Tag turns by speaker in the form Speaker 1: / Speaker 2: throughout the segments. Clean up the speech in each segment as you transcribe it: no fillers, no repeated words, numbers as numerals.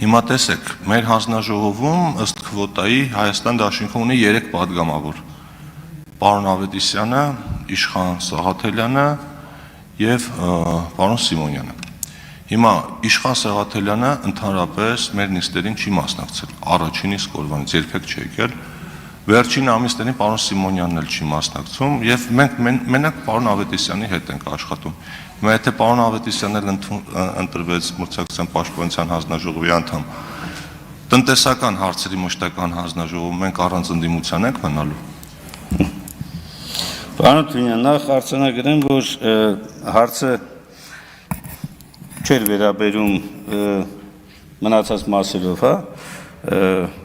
Speaker 1: Հիմա տեսեք, մեր հանձնաժողովում ըստ քվոտայի Հայաստան դաշինքը ունի 3 պատգամավոր. պարոն Ավետիսյանը, Իշխան Սաղաթելյանը եւ պարոն Սիմոնյանը։ Հիմա Իշխան Սաղաթելյանը ընդհանրապես մեր նիստերին չի մասնակցել, առաջին իսկ օրվանից երբեք չի եկել, վերջին ամիսներին պարոն Սիմոնյանն էլ չի մասնակցում եւ մենք մենակ պարոն Ավետիսյանի հետ ենք աշխատում։ Հիմա եթե պարոն Ավետիսյանն էլ ընտրվեց մրցակցության պաշտպանության հանձնաժողովի անդամ, տնտեսական հարցերի մշտական հանձնաժողովում մենք առանց ընդդիմության ենք մնալու։
Speaker 2: Պարոն Թունյան, նախ արձանագրեմ, որ հարցը չէր վերաբերում մնացած մասերով,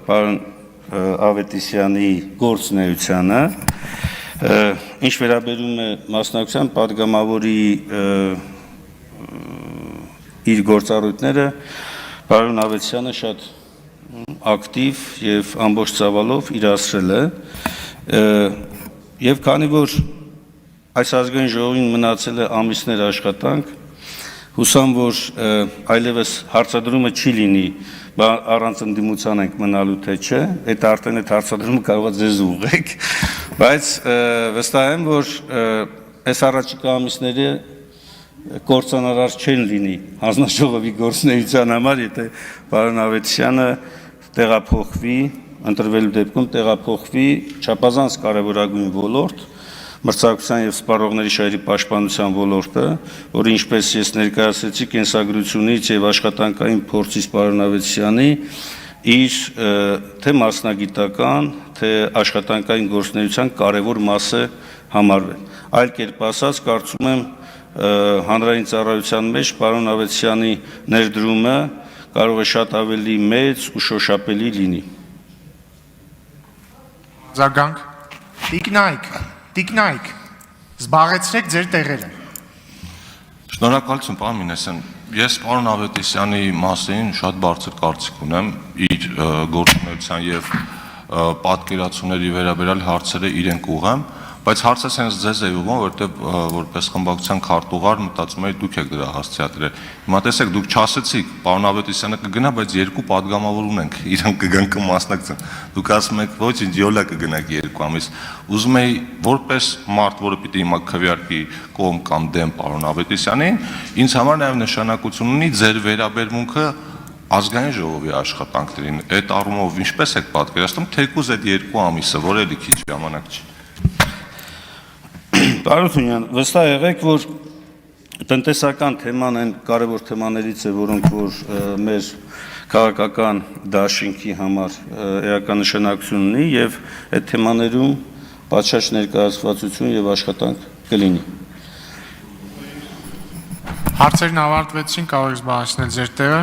Speaker 2: պարոն Ավետիսյանի գործունեությանը, ինչ վերաբերում է մասնակցության պատգամավորի իր գործառույթները, պարոն Ավետիսյանը շատ ակտիվ եւ ամբողջ ծավալով իրացրել է եւ քանի որ այս ազգային ժողովին մնացել է ամիսներ աշխատանք, հուսամ, որ այլևս հարցադրումը չի լինի, առանց ընդդիմության ենք մնալու թե չէ, այդ արդեն այդ հարցադրումը կարող է ձեզ ուղղեք, բայց վստահ եմ, որ այս առաջիկա ամիսները կործանարար չեն լինի հանձնաժողովի գործունեության համար, եթե պարոն Ավետիսյանը տեղափոխվի, ընտրվելու դեպքում տեղափոխվի չափազանց կարևորագույն ոլորտ, մրցակցության եւ սպառողների շահերի պաշտպանության ոլորտը, որը ինչպես ես ներկայացրեցի կենսագրությունից եւ աշխատանքային փորձից պարոն Ավետիսյանի իր թե մասնագիտական, թե աշխատանքային գործունեության կարևոր մասը համարվել։ Այլ կերպ ասած, կարծում եմ հանրային ծառայության մեջ պարոն Ավետիսյանի ներդրումը կարող է շատ ավելի մեծ ու շոշափելի լինի։
Speaker 3: Զարգանք, Տիկնայք, զբաղեցրեք ձեր տեղերը։
Speaker 1: Շնորհակալություն, պարոն Մինասյան, ես պարոն Ավետիսյանի մասին շատ բարձր կարծիք ունեմ, իր գործունեության եւ պատկերացումների վերաբերյալ հարցերը իրեն կուղեմ, բայց հարցը հենց ձեզ է ուղղում, որտեղ որպես խմբակցության քարտուղար մտածում եմ դուք եք դրա հասցեատրել։ Հիմա տեսեք, դուք չասեցիք, պարոն Ավետիսյանը կգնա, բայց 2 պատգամավոր ունենք, իրանք կգան կմասնակցեն։ Դուք ասում եք, ոչինչ, յոլա կգնաք 2 ամիս։ Ուզում եի որպես մարդ, որը պիտի հիմա քվեարկի կողմ կամ դեմ պարոն Ավետիսյանին, ինձ համար նաև նշանակություն ունի ձեր վերաբերմունքը ազգային ժողովի աշխատանքներին։ Այդ առումով ինչպես եք պատկերացնում, թեկուզ այդ 2 ամիսը, որ էլի քիչ ժամանակ չի։
Speaker 2: Պարոն Թունյան, վստահ եղեք, որ տնտեսական թեման այն կարևոր թեմաներից է, որոնք որ մեր քաղաքական դաշինքի համար էական նշանակություն ունի եւ այդ թեմաներում պատշաճ ներկայացվածություն եւ աշխատանք կլինի։
Speaker 3: Հարցերն ավարտվեցին, կարող եք զբաղեցնել ձեր տեղը։